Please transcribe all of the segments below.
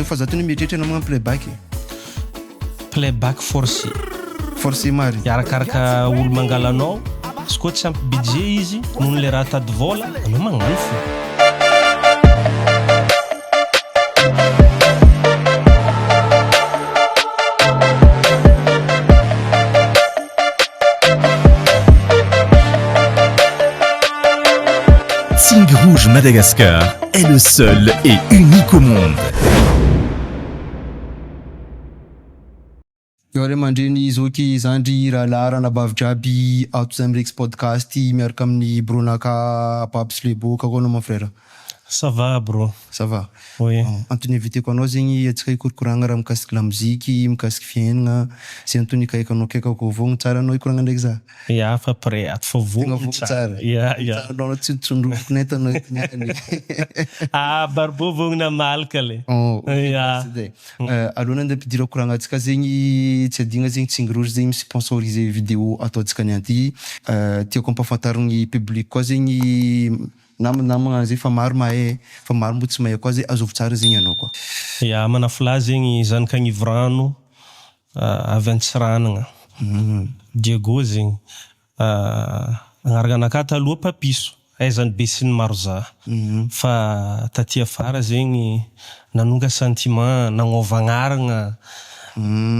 Fa zato ny mieritreritra na magnano playback forcé mary arakaraka olo mangalanao izy koa tsy ampy budget izy noho le raha tady vola anao magnano fo. Tigre Rouge Madagascar est le seul et unique au monde. Yore mandreny zoky zandry rahalara nabavitra aby ato zay amrex podcast miaraka amin'ny bronaka Babs Lebo kako anao mon frère. Ça va bro? Ça va. Oui. Antony invité ko anao zegny atsika ikorkoragna raha mikasiky la musique, mikasiky fiaignana, zay antony kaiky anao kaikako vogno tsara anao ikoragna ndraiky za. Ya fa prêt at fa vogno tsara. Ya. Anao tsy tsondroko neta anao niany. Barbo vogno na malaka le. Ya. Alona nda pidira koragna atsika zegny tsy adigna zegny Tigre Rouge zegny sponsoriser vidéo ataontsika nianty. Tiako ampafantarigny public koa zegny namagna zay fa maro mahay fa maro mbo tsy mahay koa zay azovy tsara zegny anao koa. Ya manafila zegny zanaka agnivrano avy Antsiranana. Diego zegny agnaraka anaka taloha Papiso aizany be sy ny maro za fa taty afara zegny nanonga sentiment nagnova agnarana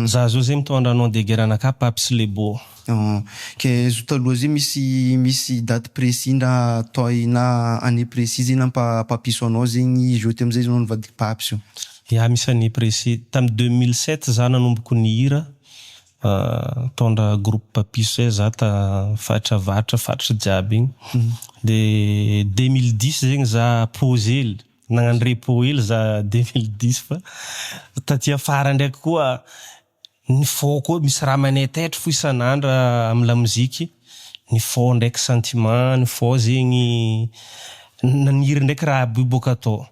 za zo zegny mitondra nom de guerre anaka Babs Lebo. Ke zo taloha zay misy date précis na toy na année précise na Papiso anao zegny jeté amizay zanao nivadiky Babs io. Ya misy année précis tamy 2007 za nanomboko nihira tondra groupe Papiso za ta fatra jiaby igny. De 2010 zegny za posé nagnano repo hely za 2010 fa taty afara ndraiky koa ny fô koa misy raha manetahitry fo isan'andra amy la mozika, ny fô ndraiky sentiment, ny fô zegny naniry ndraiky raha boka atao.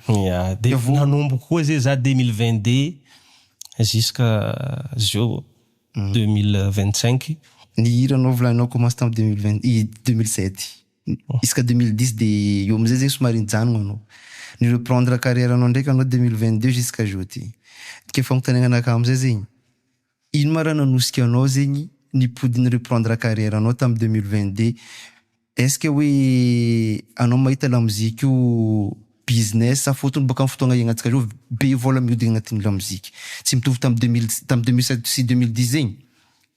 Ya de nanomboka koa zay za 2022 jusqu'à 2025. Ny hira anao volaninao commence tamy 2007 jusqu'à 2010 de eo amizay zegny somary nijanogno anao. Ny reprendre carrière anao ndraiky anao 2022 jusqu'à aujourd'hui. Ke fagnontaniana anaka amizay zegny ino ma raha nanosika anao zegny nipody reprendre carrière anao tamy 2022? Est-ce que hoe anao mahita la musique io business sa fotony baka amin'ny fotoagna iagnantsika zao be vola mihodigna agnatin'ny la musique tsy mitovy tamy 2007 sy 2010 zegny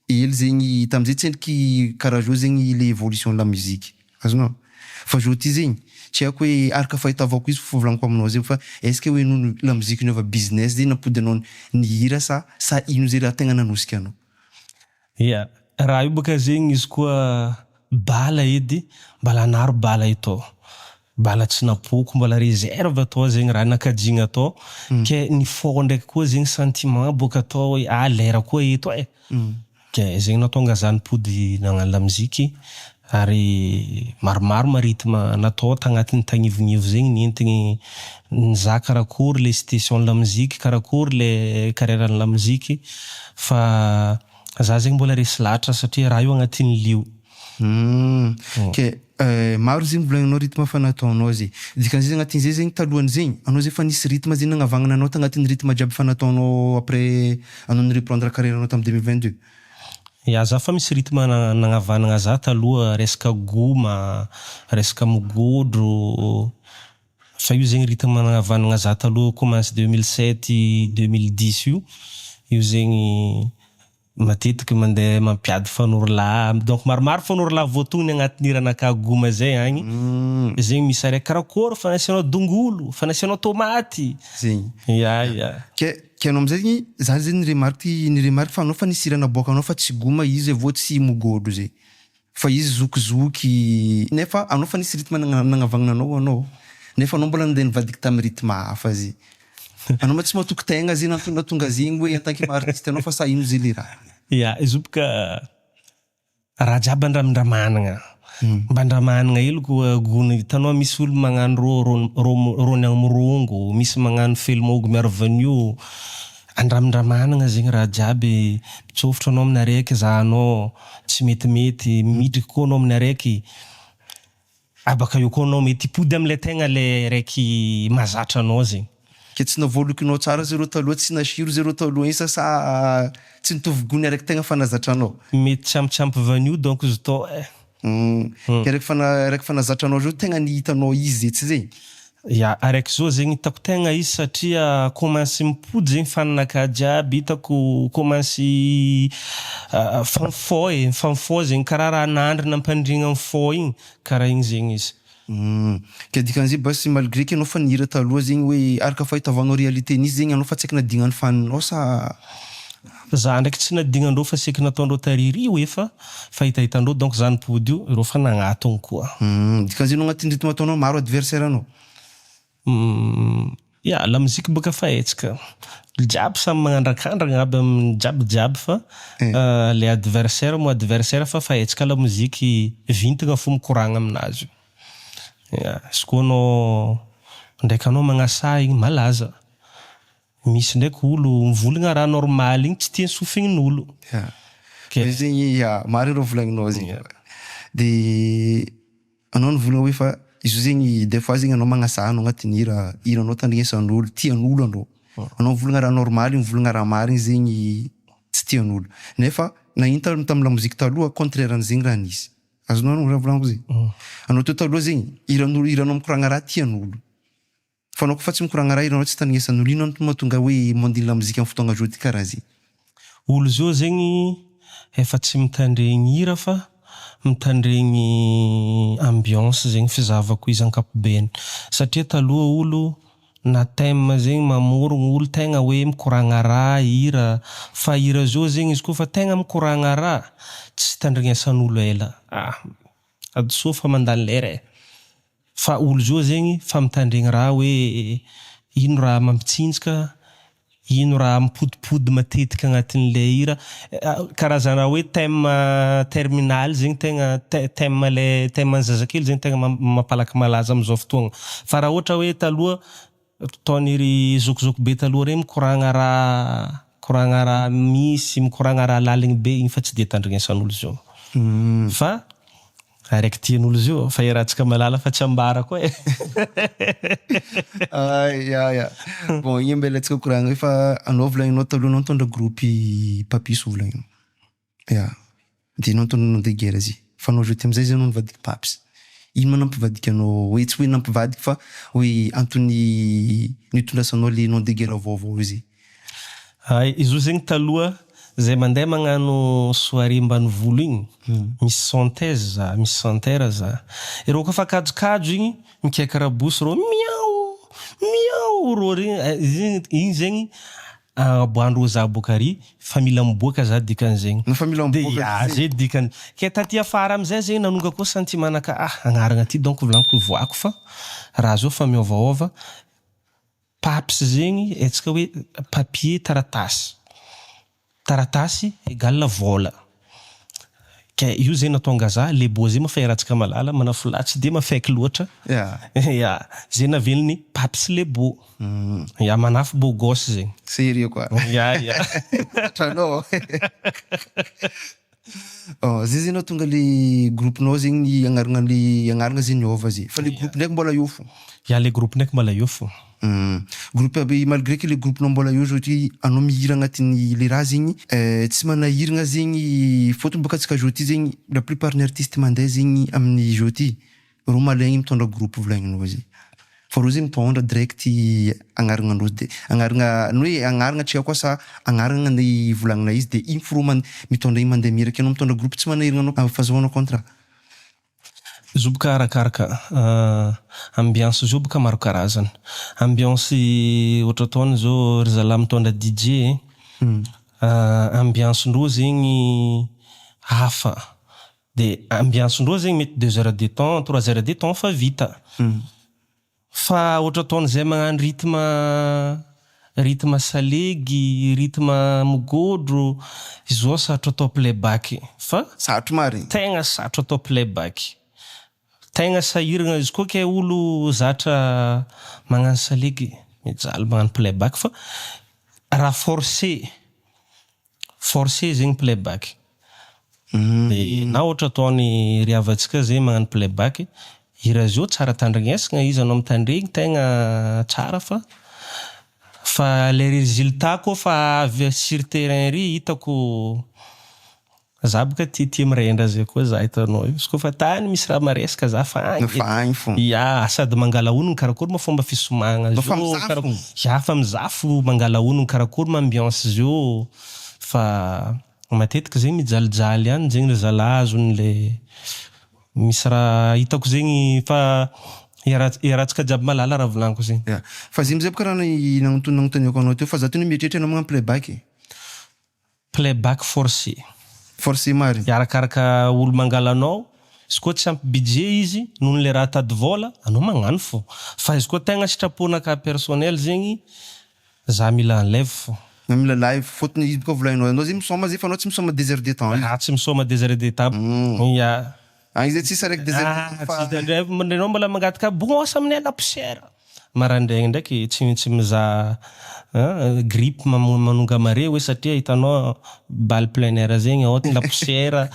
ely zegny tamizay tsy endriky karaha zao zegny le évolution de la musique azonao fa aujourd'hui zegny tsy haiko hoe araka fahitavako izy fivolagniko aminao zegny fa est-ce que hoe nono la musique niova business zegny napody anao nihira sa ino zay raha tegna nanosika anao? Ya raha io baka zegny izy koa bala edy mbala naro bala itao bala tsy napoko mbala réserve atao zegny raha nakajigny atao ke ny fô ndraiky koa zegny sentiment boka atao hoe lera koa eto ke zegny natonga za nipody nagnano la musique ary maromaro maritma natao tagnatin'ny tagnivognivo zegny nentigny za karakory le station de la musique karakory le carrière de la musique fa za zegny mbola resy latra satria raha io agnatin'ny lio. Ke maro zegny volagninao rythme fa nataonao zay dikan'izay agnatin'izay zegny talohany zegny anao zay fa nisy rythme zegny nagnavagnana anao tagnatin'ny rythme jiaby fa nataonao après anao ny reprendre carrière anao tamy 2022? Ya za fa misy rythme nagnavanagna za taloha resaka goma, resaka mogodro fa io zegny rythme nagnavanagna za taloha commence 2007 2010 io zegny matetiky mandeha mampiady fanorolahy donc maromaro fanorolahy voatogny agnatin'ny hiranaka goma zay agny zegny misy araiky karakory fanasianao dongolo, fanasianao tomaty zegny. Ya ke anao amizay zegny za zegny ny remarque fa anao fa nisy hira naboaka anao fa tsy goma izy avao tsy mogodro zay fa izy zokizoky nefa anao fa nisy rythme nagnavagnana anao nefa anao mbola nandeha nivadiky tamy rythme hafa zay anao ma tsy mahatoky tegna zay natonga zegny hoe en tant que artiste anao fa sa ino zay le raha? Ya izy baka raha jiaby andramandramanagna mbandramanagna hely koa gony hitanao misy olo magnano rony amorongo misy magnano filmogo merveilleux andramandramanagna zegny raha jiaby mitsofotro anao amin'ny araiky zahanao tsy metimety midriky koa anao amin'ny araiky abaka io koa anao mety hipody am'le tegna le raiky mahazatra anao zegny Ke tsy navolokinao tsara zereo taloha tsy nasiro zereo taloha igny sa tsy nitovy gony araiky tegna fa nazatranao. Mety tsy ampy vanio donc izy tô Ke araiky fa nazatranao zao tegna nihitanao izy tsy zay. Ya araiky zao zegny hitako tegna izy satria komansy mipody zegny fananaka jiaby hitako komansy fanfo zegny karaha raha nandry nampandrigna amin'ny fo igny karaha igny zegny izy. Ke dikan'izay basy malgré que anao fa nihira taloha zegny hoe araka fahitavanao réalité nisy zegny anao fa tsy eky nadignan'ny faninao sa za ndraiky tsy nadignandreo fa seky nataondreo tariry io efa fahitahitandreo donc za nipody io ireo fa nagnatony koa. Dikan'izay anao agnatin'ny rythme ataonao maro adversaire anao. Ya la muzika boka fa etsika jiaby samy magnandrakandragna aby amin'ny jiaby fa le adversaire fa etsika la muziky vintagna fo mikoragna aminazy. Izy koa anao ndraiky anao magnasa igny malaza. Misy ndraiky olo mivolagna raha normal igny tsy tia sofign'olo. Zegny maro ireo volagninao zegny. De anao nivolagna hoe fa izy zegny des fois zegny anao magnasa anao agnatin'ny hiranao tandrinesan'olo tian'olo anao. Anao mivolagna raha normal mivolagna raha marigny zegny tsy tian'olo. Nefa nagnino tam'la mozika taloha contraire an'zegny raha nisy. Azonao raha volaniko zay. Anao teo taloha zegny hiranao mikoragna raha tian'olo. Fa anao koa fa tsy mikoragna raha hiranao tsy tandrinesan'olo ino no mahatonga hoe mandiny la mozika amin'ny fotoagna zao ty karaha zay. Olo zao zegny efa tsy mitandregny hira fa mitandregny ambiance zegny fizavako izy ankapobeny satria taloha olo na thème zegny mamorogno olo tegna hoe mikoragna raha hira fa hira zao zegny izy koa fa tegna mikoragna raha tsy tandregnesan'olo ela adoso fa mandany lera fa olo zao zegny fa mitandregny raha hoe ino raha mampitsinjaka ino raha mipodipody matetika agnatin'le hira karazana hoe thème terminal zegny tegna thème zazakely zegny tegna mampalaky malaza am'izao fotoagna fa raha ohatra hoe taloha taoniry zokizoko be taloha regny mikoragna raha misy mikoragna raha laligny be igny fa tsy de tandrignesan'olo zao fa araiky tian'olo zao fa iarahantsika malala fa tsy ambara koa bon igny mbela tsika koragna hoe fa anao volagninao taloha anao nitondra groupe Papiso volagninao. De anao nitondra nom de guerre izy fa anao zao ty amizay zay anao nivadiky Papis. Ino ma nampivadiky anao hoe tsy hoe nampivadiky fa hoe antony nitondrasanao le nom de guerre vaovao izy. Izy io zegny taloha zay mandeha magnano soirée mbanivolo igny misy synthèse za misy chanteur za ireo koa fa kajokajy igny mikaiky rabosy reo miao reo regny igny zegny aboandreo za bokary fa mila miboaka za dikan'zegny fa mila miboaka zay dikany ke taty afara amizay zegny nanonga koa sentimanaka agnaragna ty donc volaniko ivoako fa raha zao fa miovaova Paps zegny etsika hoe papier taratasy égale vola. Ke io zegny natonga za le beau zegny mafa iarahantsika malala manafolahy tsy de mafaiky loatra. Zay navelony Paps le beau. Manafo beau gosse zegny. Sérieux quoi. Tanao. Zay zegny natonga le groupe-nao zegny agnarana zay niova zay. Fa le groupe ndraiky mbola io fo. Le groupe ndraiky mbola io fo. Groupe aby malgré que le groupe nao mbola io zotry anao mihira agnatin'ny le raha zegny tsy manahiragna zegny fotony boka atsika zao ty zegny la plupart ny artiste mandeha zegny amin'ny zao ty reo malaigny mitondra groupe volagninao zay fa reo zegny mitondra direct agnaranandreo de agnarana atsika koa sa agnarana ny volagnina izy de igny fo reo mitondra igny mandeha mihira ke anao mitondra groupe tsy manahiragna anao amin'ny fahazoana contrat. Izy boka arakaraka ambiance zao boka maro karazana. Ambiance ohatra taona zao ry zalahy mitondra DJ ambiance ndreo zegny hafa de ambiance ndreo zegny mety 2 heures de temps 3 heures de temps fa vita fa ohatra taona zay magnano rythme salegy rythme mogodro izy zao sarotro atao playback fa sarotro marigny tegna sarotro atao playback tegna sahiragna izy koa ke olo zatra magnano salegy mijaly magnano playback fa raha forcé zegny playback de na ohatra ataony ry havatsika zay magnano playback hira zao tsara tandrignesagna izy anao mitandregny tegna tsara fa Fa le résultat koa fa avy sur terrain ry hitako za boka tia mirendra zay koa za hitanao io. Izy koa fa tany misy raha maresaka za fa agny. Fa agny fô. Ya, sady mangala honogno karakory ma fomba fisomagna Fa zio. mizafo. Ya, fa mizafo mangala honogno karakory ma ambiance zio. Fa matetiky zegny mijalijaly ihany zegny le zalazony le misy raha hitako zegny fa iaratsika jiaby malala raha volaniko zegny. Yeah. Fa zay amizay boka raha nagnontaniako anao teo fa za tony mieritreritry anao magnano playback. Playback forcé. Forcé mariny. Arakaraka olo mangala anao, izy koa tsy ampy budget izy, noho le raha tady vola, anao magnano fô. Fa izy koa tegna sitrapona ka personnel zegny, za mila enlève fô. Na mila live fôtony izy boka volaninao anao zay misôma zay fa anao tsy misôma 2 heures de temps. Ah, tsy misôma 2 heures de temps. Ya. Agny zay tsisy araiky 2 heures de temps. Tsy ndray mandrainao mbola mangataka bognosa aminay la poussière. Marandraigny ndraiky tsy mizaha grippe manonga mare hoe satria hitanao bal plein air zegny ohatry la poussière.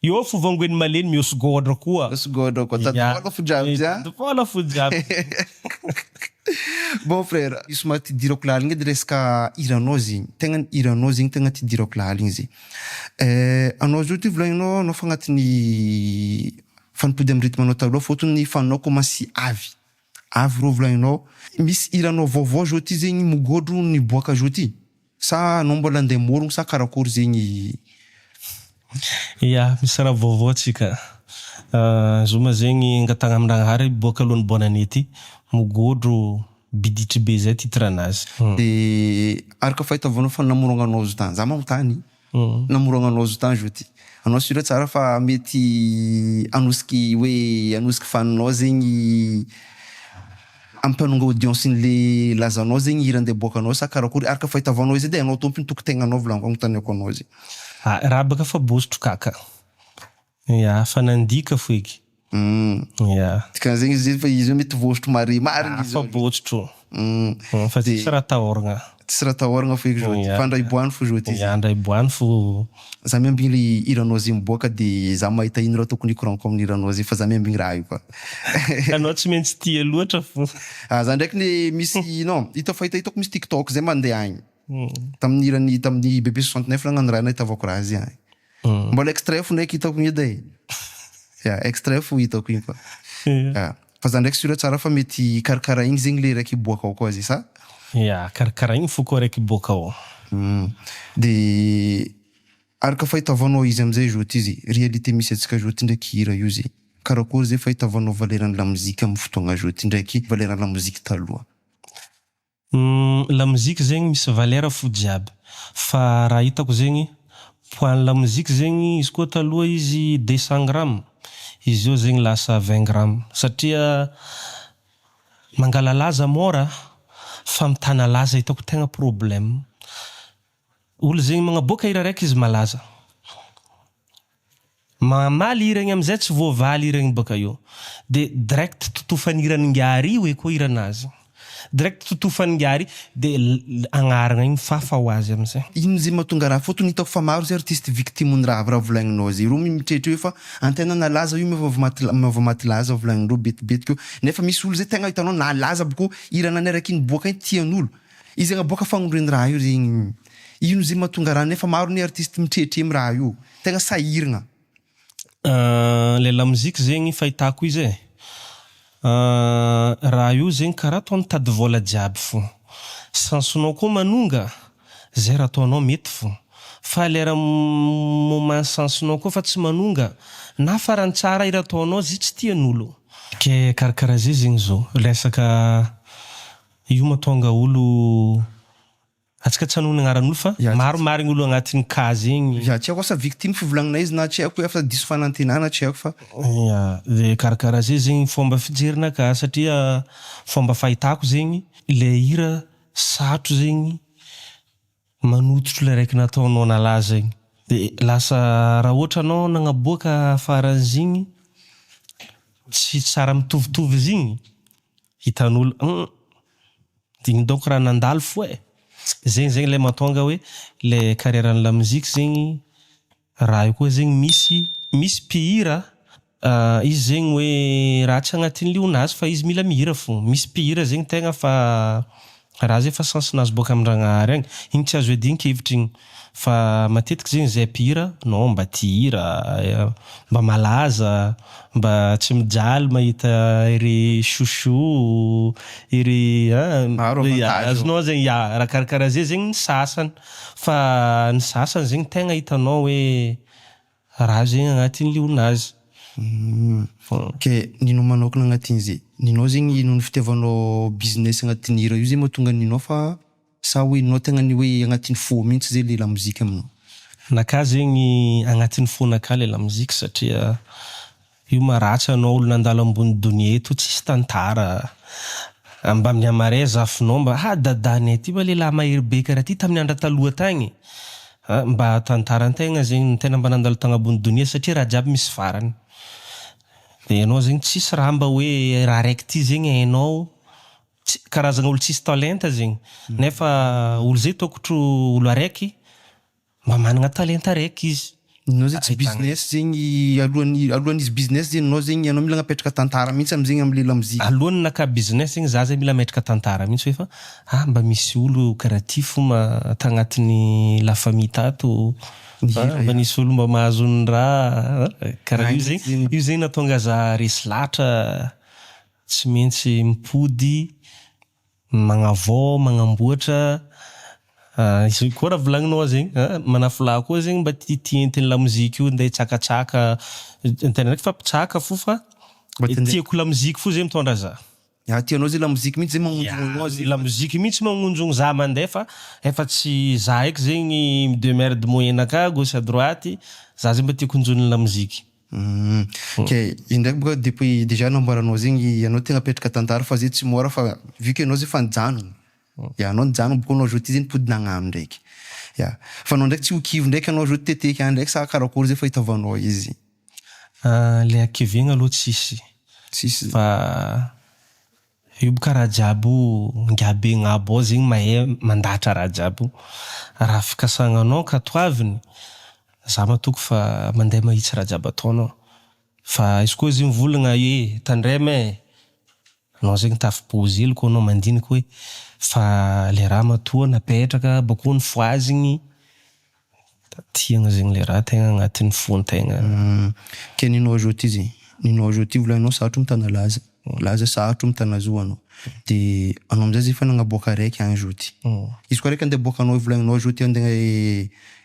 Io fo vangoeny maleny miosgodra koa. Miosgodra koa. Tady vola fo jiaby zay. Tady vola fo jiaby. Bon frère, io somary ty dirako laligny edy resaka hiranao zegny. Tegna hiranao zegny tegna ty dirako laligny zay. Anao zao ty volagninao anao fa agnatin'ny fanipody amin'ny rythme anao taloha fôtony fanao commence avy. Avy rô volagninao. Misy hiranao vaovao zao ty zegny mogodro niboaka zao ty. Sa anao mbola andeha morogno sa karakory zegny. Ya, misy raha vaovao atsika. Zoma zegny angatagna amin-dragnahary boaka alohan'ny bonne année ty. Mogodro biditry be zay titranazy. De araka fahitavanao fa namorogna anao zo tany. Za magnotany. Namorogna anao zo tany zo ty. Anao sura tsara fa mety anosiky hoe anosiky faninao zegny ampanonga audience-ny le lazanao zegny hira andeha boakanao sa karakory araka fahitavanao izy edy anao tompony tokotegnanao volaniko agnontaniako anao zay. Raha baka fa bosotro kaka. Ya, fa nandika fo eky. Ya. Dikany zegny izy fa izy mety vosotro mare mariny izy. Fa bosotro. Fa tsy raha tahoragna. Tsy raha tahoragna fo eky zao ty. Fa andray boany fo zao ty. Ya, andray boany fo. Za miambigny le hiranao zay miboaka de za mahita ino raha tokony hikoragno amin'ny hiranao zay fa za miambigny raha io koa. Anao tsy maintsy tia loatra fo. Za ndraiky le misy non, hitako misy TikTok zay mandeha agny. Tamin'ny bébé 69 nagnano raha nahitavako raha zay agny. Mbola extrait fo ndraiky hitako edy. Ya, extrait fo hitako io koa. Fa za ndraiky sura tsara fa mety karakara igny zegny le raiky boaka ao koa zay sa? Ya, karakara igny fo koa raiky boaka ao. De araka fahitavanao izy amizay zao ty izy réalité misy atsika zao ty ndraiky hira io zay. Karakory zay fahitavanao valeran'ny la mozika amin'ny fotoagna zao ty ndraiky valeran'ny la mozika taloha. La mozika zegny misy valera fo jiaby. Fa raha hitako zegny poids la mozika zegny izy koa taloha izy 200 grammes. Izy io zegny lasa 20 grammes. Satria mangala laza mora fa mitana laza hitako tegna problème. Olo zegny magnaboaka hira raiky izy malaza. Mamaly hira igny amizay tsy voavaly hira igny baka io. De direct totofany hiran'ingary hoe koa hiranazy. Direct totofany ngary de agnaragna igny fafa ho azy amizay. Ino zay mahatonga raha fotony hitako fa maro zay artiste victime raha volagninao zay. Ro mitretra hoe fa antena nalaza io mava maty laza volagnin'ro betibetiky io. Nefa misy olo zay tegna hitanao nalaza boko hirana araiky iny boaka iny tian'olo. Izy agnaboaka fagnondroiny raha io zegny. Ino zay mahatonga raha nefa maro ny artiste mitretra amy raha io. Tegna sahiragna. Le la mozika zegny fahitako izy e. Raha io zegny karaha toa mitady vola jiaby fo. Sansonao koa manonga, zay raha ataonao mety fo. Fa lera moment sansonao koa fa tsy manonga, na farany tsara ira ataonao zay tsy tian'olo. Ke karakara zay zegny zao. Lesaka io mahatonga olo atsika tsy hanona agnaran'olo fa maro marigny olo agnatin'ny cas zegny. Ya, tsy haiko sa victime fivolagnana izy na tsy haiko fa diso fanantenana tsy haiko fa. Ya, de karakara zay zegny fomba fijerina ka satria fomba fahitako zegny le hira satro zegny manototro le raiky nataonao nalaza igny. De lasa raha ohatra anao nagnaboaka faran'zigny tsy tsara mitovitovy zigny hitan'olo digny donc raha nandalo fo e. Zegny le mahatonga hoe le carrière-n'ny la musique zegny raha io koa zegny misy mpihira izy zegny hoe raha tsy agnatin'ny lionazy fa izy mila mihira fo. Misy mpihira zegny tegna fa raha zay fa sansinazy boaka am'Ragnahary agny igny tsy azo edinika hevitra igny fa matetiky zegny zay mpihira non mba tia mba malaza mba tsy mijaly mahita iry chouchou iry azonao zegny raha karakaraha zay zegny ny sasany fa ny sasany zegny tegna hitanao hoe raha zegny agnatin'ny leonazy. Ke ninao manokana agnatin'izay ninao zegny noho ny fitiavanao business agnatin'ny hira io zay mahatonga ninao fa sa hoe ninao tegna ny hoe agnatin'ny fo mihitsy zay le lamozika aminao? Naka zegny agnatin'ny fonaka le lamozika satria io maratsy anao olo nandalo ambony donia eto tsisy tantara mba amin'ny amaray zafinao mba dadanay ty mba lehilahy mahery be karaha ty tamin'ny andra taloha tagny mba tantarantegna zegny tena mba nandalo tagny ambony donia satria raha jiaby misy farany. De ianao zegny tsisy raha mba hoe raha raiky ty zegny hainao karazana olo tsisy talenta zegny nefa olo zay tokotro olo araiky mba manana talenta raiky izy. Ninao zay tsy business zegny alohan'izy business zegny ninao zegny anao mila napetraka tantara mihitsy am'zegny am'le lamozika. Alohany naka business zegny za zay mila metraka tantara mihitsy hoe fa mba misy olo karaha ty foma tagnatin'ny la famille tato mba nisy olo mba mahazo ny raha karaha io zegny io zegny natonga za resy latra tsy maintsy mipody magnavao magnamboatra izy koa raha volagninao zegny manafila koa zegny mba tientin'ny lamozika io ndeha tsakatsaka tena ndraiky fa pitsaka fo fa tiako lamozika fo zay mitondra za. Tianao zay lamozika mihitsy zay magnonjogno zay lamozika mihitsy magnonjogno za mandeha fa efa tsy za eky zegny deux mères de moyenne ka gauche à droite za zay mba tiako onjon'ny lamozika. Ok, indraiky boka depuis déjà namboaranao zegny anao tegna apetraka tantara fa zay tsy mora fa vu que anao zay fa nijanogno anao nijanogno boka anao ajoty zay nipody nagnano ndraiky fa anao ndraiky tsy ho kivy ndraiky anao ajoty teteky any ndraiky sa karakory zay fa hitavanao izy? Le akivegna aloha tsisy fa io boka raha jiaby ngiabe gn'abo ao zegny mahay mandatra raha jiaby raha fikasagnanao ka toaviny za matoko fa mandeha mahitsy raha jiaby ataonao fa izy koa izy mivolagna tandrema anao zegny tafipozy ko anao mandinika hoe fa le raha matoa napetraka bako ny foazigny tiagna zegny le raha tegna agnatin'ny fontegna. Ke ninao ajoty izy ninao ajoty volagninao sarotro mitana laza sarotro mitana zo anao de anao amizay zay fa nagnaboaka raiky ajoty izy koa raiky andeha boakanao volagninao ajoty andeha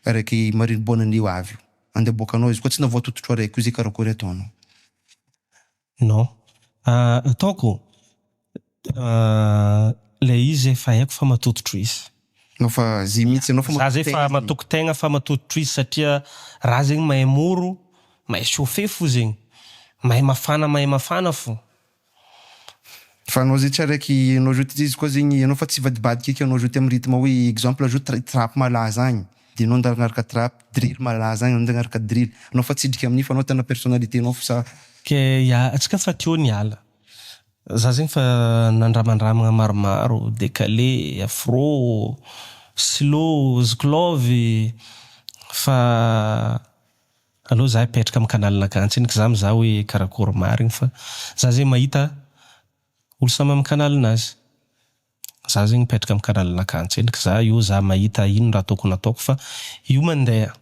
araiky mariny bonan'io avy andeha boakanao izy koa tsy navoatototro araiky io zay karakory ataonao? Non ataoko le izy efa haiko fa matototro izy no fa zay mihitsy anao za zay fa matoko tegna fa matototro izy satria raha zegny mahay moro mahay chauffe fo zegny mahay mafana fo fa anao zay tsy araiky anao ajoty izy koa zegny anao fa tsy vadibadiky eky anao ajoty amin'ny rythme hoe exemple ajoty trap malaza agny de anao nda agnaraka trap drill malaza agny anao nda agnaraka drill anao fa tsidriky amin'io fa anao tena personnalité anao fa sa ke atsika fa teo niala za zegny fa nandramandramagna maromaro décalé afro slow ziklovy fa aloha za hipetraka amin'ny kanalinaka antsiniky za mizaha hoe karakory marigny fa za zay mahita olo samy amin'ny kanalinazy za zegny mipetraka amin'ny kanalinaka antsiniky za io za mahita ino raha tokony ataoko fa io mandeha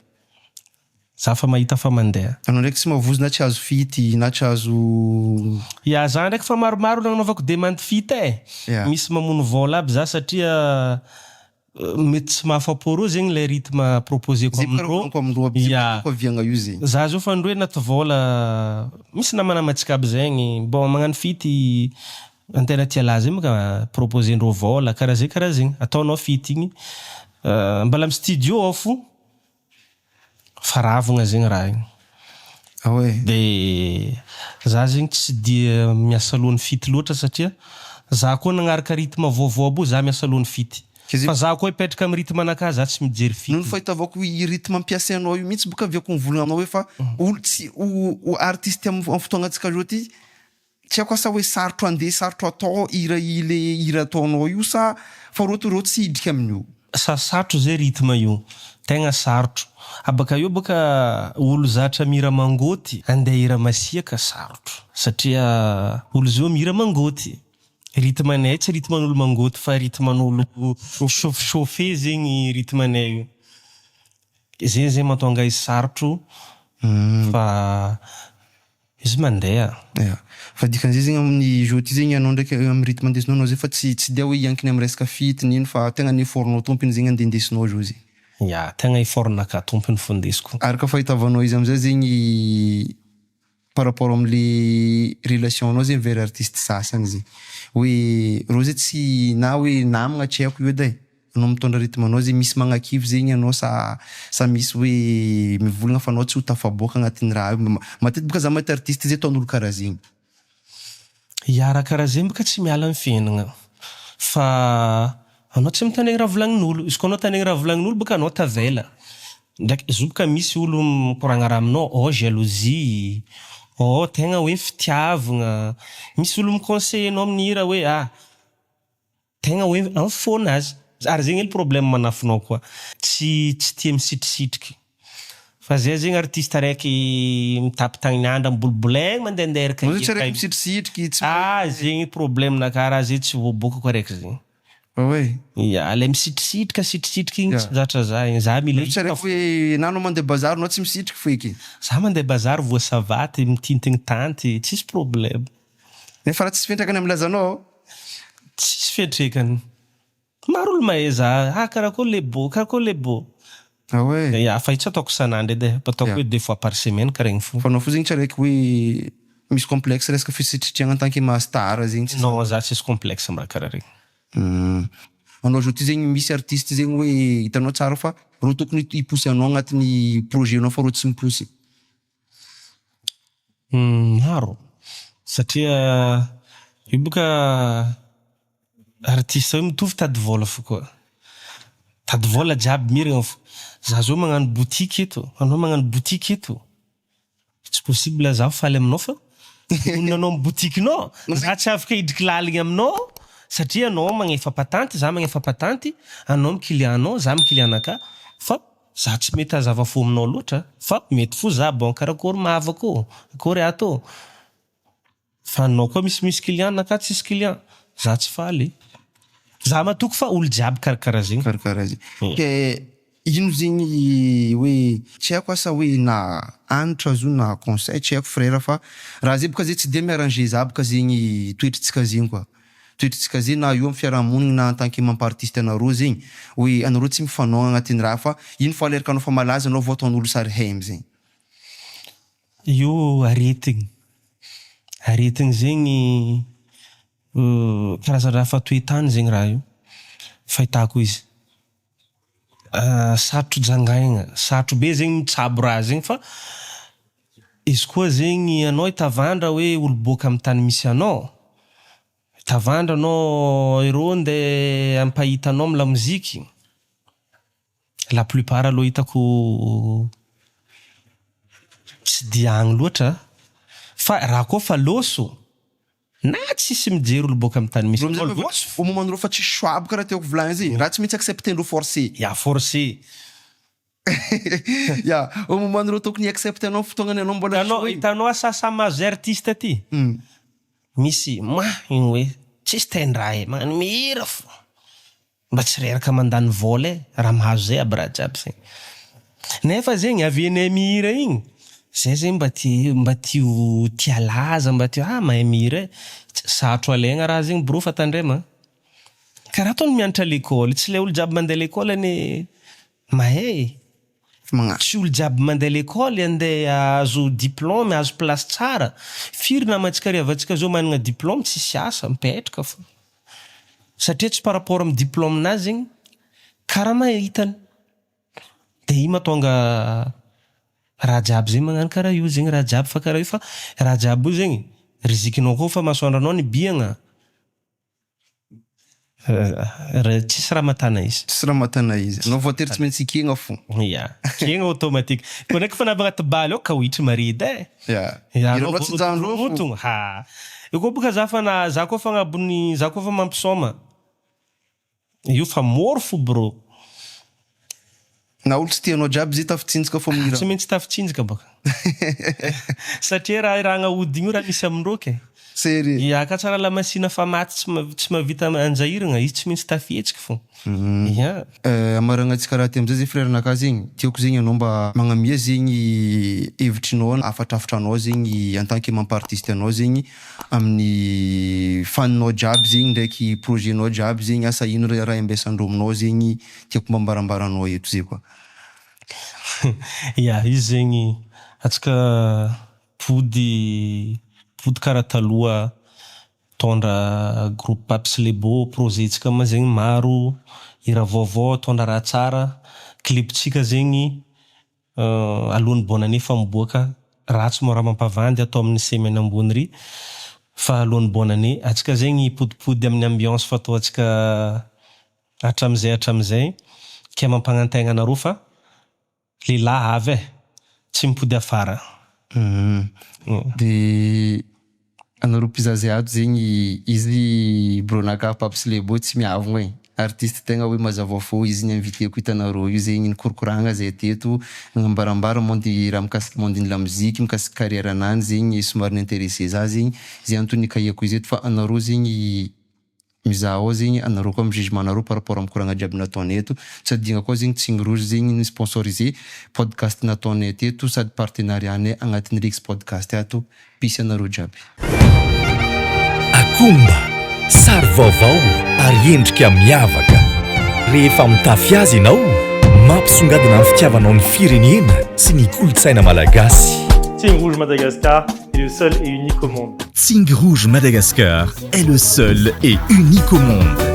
za fa mahita fa mandeha. Anao ndraiky tsy mavozo na tsy azo fity na tsy azo za ndraiky fa maromaro nagnanovako demande fity misy mamono vola aby za satria mety tsy mahafapo zegny le rythme proposeko amindro viagna io zegny za zao fa ndroe naty vola misy namana matsika aby zegny bon magnano fity antena tia laza zegny maka proposendreo vola karaha zegny ataonao fity igny mbala amin'ny studio ao fo faravagna zegny raha igny de za zegny tsy dia miasa alohan'ny fity loatra satria za koa nagnaraka rythme vaovao bo za miasa alohan'ny fity fa za koa hipetraka amin'ny rythme anaka za tsy mijery fity nono fahitavako i rythme ampiasainao io mihitsy boka aviako mivolagna aminao hoe fa olo tsy o artiste amin'ny fotoagna antsika zao ty tsy haiko asa hoe sarotro andeha sarotro atao ile hira ataonao io sa fa reo tsy hidrika amin'io sarotro zay rythme io tegna sarotro abaka io boka olo zatra mira mangoty andeha hira masiaka sarotro satria olo zao mira mangoty Rythme-nay tsy rythme-n'olo mangoty fa rythme-n'olo chauffe zegny rythme-nay io. Zay mahatonga izy sarotro fa izy mandeha. Fa dikan'izay zegny amin'ny jeu ty zegny anao ndraiky amin'ny rythme andesinao anao zay fa tsy dia hoe iankiny amin'ny resaka fitiny iny fa tegna ny effort-nao tompony zegny andesinao jeu zay. Ya, tegna effort-naka tompony fondesiko. Araka fahitavanao izy amizay zegny par rapport am'le relation-nao zegny vers artiste sasany zegny hoe rô zay tsy na hoe namagna tsy haiko io edy anao mitondra rythme-nao zegny misy magnakivy zegny anao sa misy hoe mivolagna fa anao tsy ho tafaboaka agnatin'ny raha io. Matetiky boka za mahita artiste zay ataon'olo karaha zegny. Ya, raha karaha zegny boka tsy miala amin'ny fiaignana fa anao tsy mitandregny raha volagnin'olo. Izy koa anao tandregny raha volagnin'olo boka anao tavela. Ndraiky izy boka misy olo mikoragna raha aminao, jalousie, tegna hoe fitiavagna. Misy olo miconseille anao amin'ny hira hoe tegna hoe am'fona azy. Ary zegny le problème manafinao koa. Tsy tia misitrisitriky. Fa zay zegny artiste araiky mitapitagny andra mibolibolegny mandehandeha araka Mo tsy araiky misitrisitriky tsy zegny problème naka raha zay tsy voabokako araiky zegny. Ouais. Ya, le misitrisitriky igny tsy zatra za igny. Za mila Tsy araiky hoe na anao mandeha bazary anao tsy misitriky feky. za mandeha bazary voa savaty mitintigny tanty, tsisy problème. Nefa raha tsisy fentrakany amin'ny lazanao. Tsisy fiantraikany. Maro olo mahay za, karakôry le beau, karakôry le beau. Ouais. Ya, fa tsy ataoko sanandry edy, ataoko hoe 2 fois par semaine karegny fo. Fa anao fo zegny tsy araiky hoe misy complexe resaka fisitritriagna en tant que master zegny tsy. Non, za tsisy complexe mba karaha regny. Anao zao ty zegny misy artiste zegny hoe hitanao tsara fa rô tokony hiposy anao agnatin'ny projet-nao fa rô tsy miposy. Maro. Satria io boka artiste io mitovy tady vôla fo koa. Tady vôla jiaby miragna fo. Za zao magnano boutique eto, anao magnano boutique eto. Tsy possible za faly aminao fa ononanao amin'ny boutique-nao. Za tsy afaka hidriky laligny aminao satria anao magnefa patanty, za magnefa patanty, anao mikilianao, za mikilianaka. Fa za tsy mety hazava fo aminao loatra. Fa mety fo za bon karakôry mahavako, akory ato. Fa anao koa misy client naka tsisy client. Za tsy faly. Za matoko fa olo jiaby karakara zegny. Karakara zegny. Ke ino zegny hoe tsy haiko asa hoe na anitra zo na conseil tsy haiko frère fa raha zay boka zay tsy de miarranger za boka zegny toetritsika zegny koa. Toetritsika zegny na io amin'ny fiarahamonigny na en tant que mampa-artiste anareo zegny hoe anareo tsy mifanohagna agnatin'ny raha fa ino fa leraka anao fa malaza anao vao ataon'olo sary hem zegny. Io aretigny. Aretigny zegny karazana raha fatoetany zegny raha io. Fahitako izy. Sarotro jangaigna, sarotro be zegny mitsabo raha zegny fa izy koa zegny anao hitavandra hoe olo boaka amin'ny tany misy anao. Hitavandra anao ero nde ampahita anao amin'ny lamoziky. La plupart aloha hitako tsy diagny loatra. Fa raha koa fa loso na tsisy mijery olo boaka amin'ny tany misy anao loso. Au moment ndreo fa tsy choix karaha tiako volagny zay. Raha tsy maintsy accepter-ndreo forcé. Ya, forcé. Ya, au moment ndreo tokony accepter anao fotoagnany anao mbola Hitanao hitanao asa mahazo artiste aty. Misy igny hoe tsisy tendrahy magnano mihira fo. Mba tsy reraka mandany vola raha mahazo zay aby raha jiaby zegny. Nefa zegny avianay mihira igny. Zay zegny mba tia laza, mba tia mahay mihira. Sarotro alaigna raha zegny bro fa tandrema. Karaha ataony mianatra l'école, tsy le olo jiaby mandeha l'école ne mahay. Tsy olo jiaby mandeha l'école andeha azo diplôme, azo place tsara. Firy namantsika riavatsika zao managna diplôme tsisy asa, mipetraka fo. Satria tsy par rapport amin'ny diplôme-nazy zegny karaha mahitany. De io mahatonga raha jiaby zegny magnano karaha io zegny raha jiaby fa karaha io fa raha jiaby io zegny rizikinao koa fa masoandranao ny biagna. Tsisy raha matana izy. Tsisy raha matana izy. Anao voatery tsy maintsy ikegna fo. Ya, kegna automatique. Koa ndraiky fa navy agnaty baly ao ka hoitry marida e. Ya. Iranao tsy janjro ha. Io koa boka za koa fa agnabony, za koa fa mampisoma. Io fa moro fo bro. Na olo tsy tianao jiaby zay tafitsinjaka fo Tsy maintsy tafitsinjaka boka. Satria raha agnahodigny io raha misy amindreo ke. sery Ka tsara lamasina fa maty tsy mahavita anjairana izy tsy maintsy tafihetsika fo. amarana antsika raha ty amizay zay frère-naka zegny tiako zegny anao mba magnamia zegny hevitrinao afatrafitranao zegny en tant que membre artiste anao zegny amin'ny faninao jiaby zegny ndraiky projetnao jiaby zegny asa ino raha ambesandreo aminao zegny tiako mba mbarambaranao eto zay koa. Izy zegny atsika pody karaha taloha tondra groupe Paps Lebo, projet-tsika ma zegny maro, hira vaovao tondra raha tsara, cliptsika zegny alohan'ny bonne année fa miboaka, ratsy moa raha mampavandy atao amin'ny semaine ambony ry, fa alohan'ny bonne année atsika zegny podipody amin'ny ambiance fataontsika hatramizay ke mampanantegna anareo fa lehilahy avy tsy mipody afara. De anareo mpizazy ato zegny izy bronaka Paps Lebo tsy miavogna e, artiste tegna hoe mazava fo izy ni-inviteko hitanareo io zegny nikorokoragna zay teto nambarambara mondy raha mikasiky mondin'ny lamuziky mikasiky carrière anany zegny somary intéressé za zegny zay antony nikahiko izy eto fa anareo zegny mizaha ao zegny anareo koa amin'ny jugement-nareo par rapport amin'ny koragna jiaby nataonay eto tsy adigna koa zegny Tsigny Rouge zegny ny sponsorisé podcast nataonay teto sady partenariat-nay agnatin'ny Rix podcast ato pisy anareo jiaby. Akomba, sary vaovao ary endrika miavaka. Rehefa mitafy azy ianao, mampisongadina amin'ny fitiavanao ny firenena sy ny kolontsaina malagasy. Tsigny Rouge Madagascar est le seul et unique au monde. Tsigny Rouge Madagascar est le seul et unique au monde.